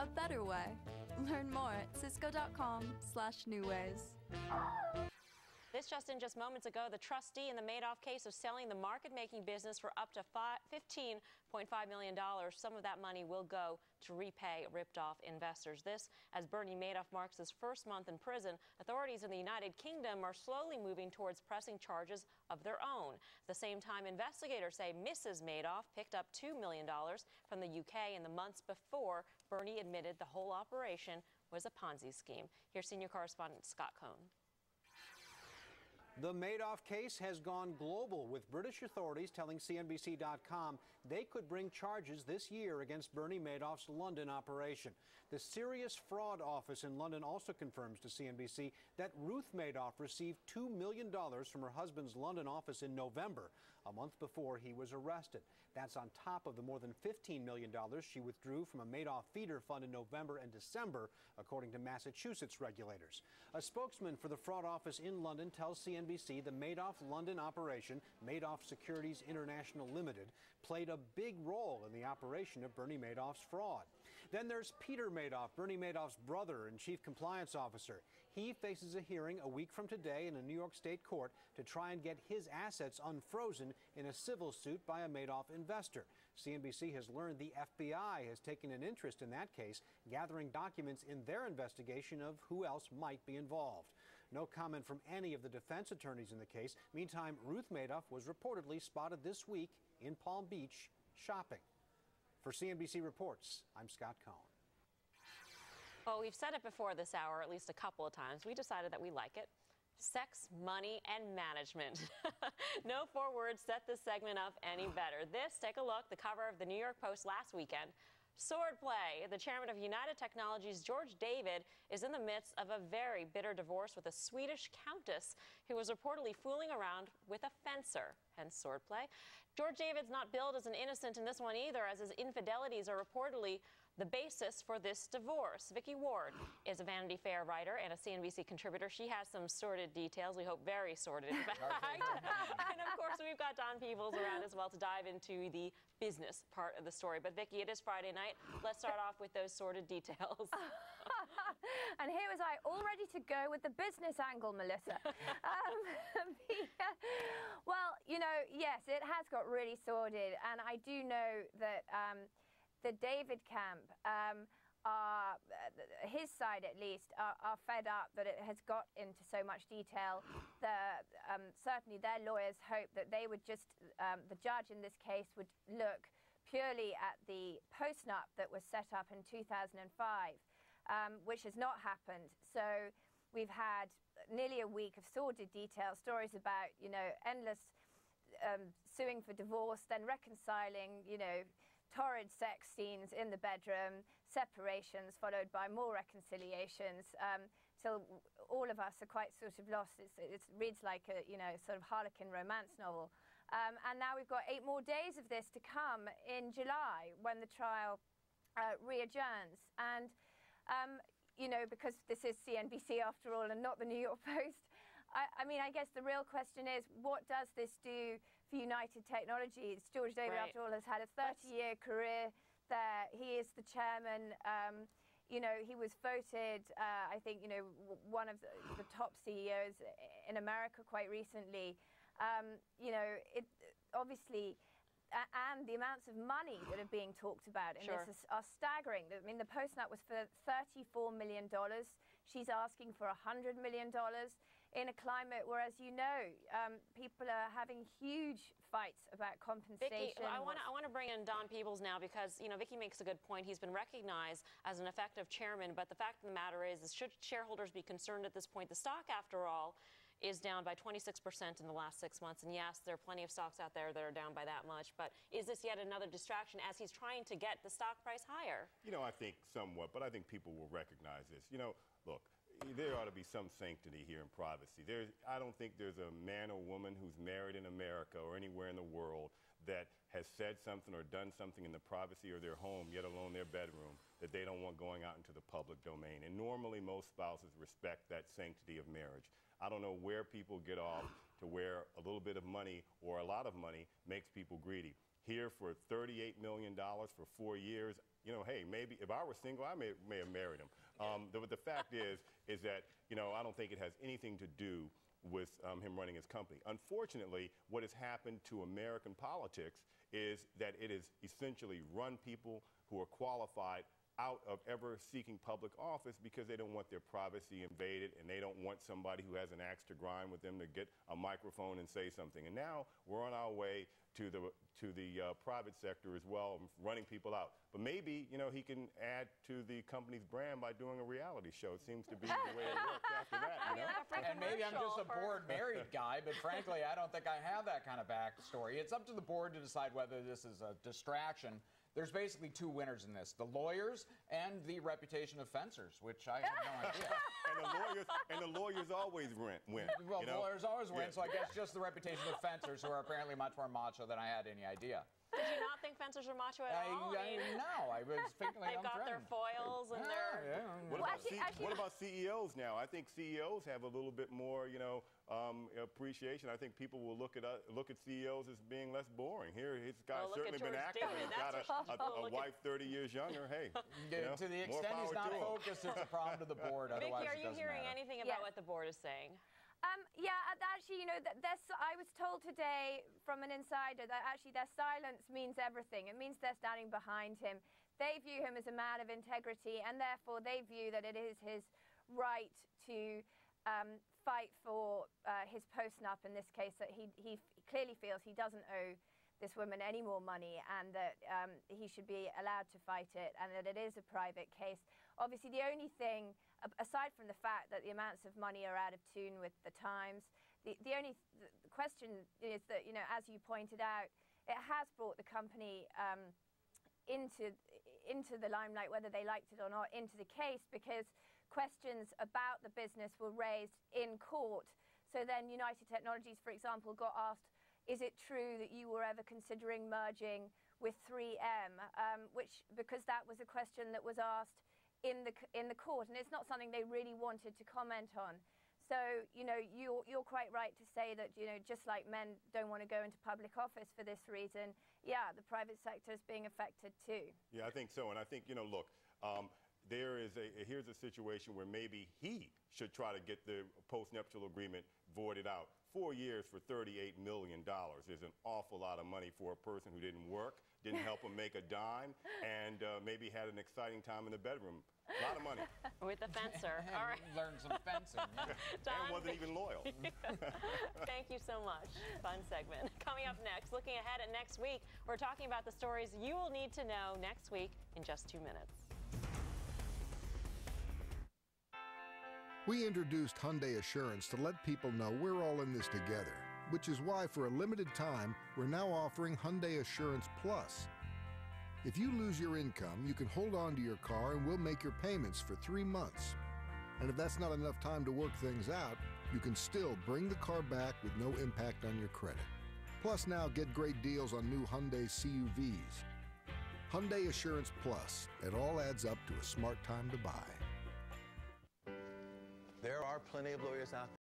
a better way. Learn more at cisco.com/newways. This just in just moments ago, the trustee in the Madoff case of selling the market-making business for up to $15.5 million. Some of that money will go to repay ripped-off investors. This, as Bernie Madoff marks his first month in prison, authorities in the United Kingdom are slowly moving towards pressing charges of their own. At the same time, investigators say Mrs. Madoff picked up $2 million from the UK in the months before Bernie admitted the whole operation was a Ponzi scheme. Here's senior correspondent Scott Cohn. The Madoff case has gone global, with British authorities telling CNBC.com they could bring charges this year against Bernie Madoff's London operation. The Serious Fraud Office in London also confirms to CNBC that Ruth Madoff received $2 million from her husband's London office in November, a month before he was arrested. That's on top of the more than $15 million she withdrew from a Madoff feeder fund in November and December, according to Massachusetts regulators. A spokesman for the fraud office in London tells CNBC the Madoff London operation, Madoff Securities International Limited, played a big role in the operation of Bernie Madoff's fraud. Then there's Peter Madoff, Bernie Madoff's brother and chief compliance officer. He faces a hearing a week from today in a New York State court to try and get his assets unfrozen in a civil suit by a Madoff investor. CNBC has learned the FBI has taken an interest in that case, gathering documents in their investigation of who else might be involved. No comment from any of the defense attorneys in the case. Meantime, Ruth Madoff was reportedly spotted this week in Palm Beach shopping. For CNBC Reports, I'm Scott Cohn. Well, we've said it before this hour at least a couple of times. We decided that we like it. Sex, money, and management. No four words set this segment up any better. This, take a look, the cover of the New York Post last weekend. Swordplay. The chairman of United Technologies, George David, is in the midst of a very bitter divorce with a Swedish countess who was reportedly fooling around with a fencer, hence swordplay. George David's not billed as an innocent in this one either, as his infidelities are reportedly the basis for this divorce. Vicky Ward is a Vanity Fair writer and a CNBC contributor. She has some sordid details, we hope very sordid in fact. And of course, we've got Don Peebles around as well to dive into the business part of the story. But Vicky, it is Friday night. Let's start off with those sordid details. And here was I, all ready to go with the business angle, Melissa. Well, you know, yes, it has got really sordid. And I do know that the David camp, his side at least, are fed up that it has got into so much detail. Certainly their lawyers hope that they would just, the judge in this case would look purely at the post-nup that was set up in 2005, which has not happened. So we've had nearly a week of sordid detail, stories about, you know, endless suing for divorce, then reconciling, you know, torrid sex scenes in the bedroom, separations followed by more reconciliations, till all of us are quite sort of lost. It reads like a, you know, sort of Harlequin romance novel. And now we've got 8 more days of this to come in July when the trial re-adjourns. And, you know, because this is CNBC after all and not the New York Post, I mean, I guess the real question is, what does this do for United Technologies? George David, after all, has had a 30-year career there. He is the chairman. You know, he was voted, I think, you know, one of the top CEOs in America quite recently. You know, it obviously, and the amounts of money that are being talked about in this are staggering. I mean, the post-nup was for $34 million. She's asking for $100 million in a climate where, as you know, people are having huge fights about compensation. Vicky, I want to bring in Don Peebles now because, you know, Vicky makes a good point. He's been recognized as an effective chairman, but the fact of the matter is should shareholders be concerned at this point? The stock, after all, is down by 26% in the last 6 months. And yes, there are plenty of stocks out there that are down by that much. But is this yet another distraction as he's trying to get the stock price higher? You know, I think somewhat, but I think people will recognize this. You know, look, there ought to be some sanctity here in privacy. I don't think there's a man or woman who's married in America or anywhere in the world that has said something or done something in the privacy of their home, yet alone their bedroom, that they don't want going out into the public domain. And normally most spouses respect that sanctity of marriage. I don't know where people get off to where a little bit of money or a lot of money makes people greedy. Here for $38 million for 4 years, You know, hey, maybe if I were single, I may have married him. But the fact is that, you know, I don't think it has anything to do with him running his company. Unfortunately, what has happened to American politics is that it has essentially run people who are qualified out of ever seeking public office because they don't want their privacy invaded, and they don't want somebody who has an axe to grind with them to get a microphone and say something. And now we're on our way to the private sector as well, running people out. But maybe, you know, he can add to the company's brand by doing a reality show. It seems to be the way it works after that, you know? And maybe I'm just a bored married guy, but frankly, I don't think I have that kind of backstory. It's up to the board to decide whether this is a distraction. There's basically two winners in this, the lawyers and the reputation of fencers, which I have no idea. And the lawyers always win. Well, you know? lawyers always win, Yeah. so I guess just the reputation of fencers, who are apparently much more macho than I had any idea. Did you not think fencers were macho at all? No, I was thinking They've got their foils and their... What about CEOs now? I think CEOs have a little bit more, you know, appreciation. I think people will look at CEOs as being less boring. Here, his guy's certainly been active. He's got a wife 30 years younger. Hey, you know, to the extent he's not focused, it's a problem to the board. Vicky, Otherwise, are you hearing anything about what the board is saying? Yeah, actually, you know, I was told today from an insider that actually their silence means everything. It means they're standing behind him. They view him as a man of integrity, and therefore they view that it is his right to fight for his post-nup, in this case, that he clearly feels he doesn't owe this woman any more money, and that he should be allowed to fight it, and that it is a private case. Obviously, the only thing, aside from the fact that the amounts of money are out of tune with the times, the only question is that, you know, as you pointed out, it has brought the company into the limelight, whether they liked it or not, into the case, because questions about the business were raised in court. So then United Technologies, for example, got asked, is it true that you were ever considering merging with 3M? Because that was a question that was asked in the court, and it's not something they really wanted to comment on. So, you know, you're quite right to say that, you know, just like men don't want to go into public office for this reason, yeah, the private sector is being affected too. Yeah, I think so. And I think, you know, look, here's a situation where maybe he should try to get the post-nuptial agreement voided out. 4 years for $38 million is an awful lot of money for a person who didn't work, didn't help him make a dime, and maybe had an exciting time in the bedroom. A lot of money. With the fencer. All right. Learned some fencing. Yeah. And wasn't even loyal. Thank you so much. Fun segment. Coming up next, looking ahead at next week, we're talking about the stories you will need to know next week in just 2 minutes. We introduced Hyundai Assurance to let people know we're all in this together, which is why for a limited time, we're now offering Hyundai Assurance Plus. If you lose your income, you can hold on to your car and we'll make your payments for 3 months. And if that's not enough time to work things out, you can still bring the car back with no impact on your credit. Plus now get great deals on new Hyundai CUVs. Hyundai Assurance Plus. It all adds up to a smart time to buy. There are plenty of lawyers out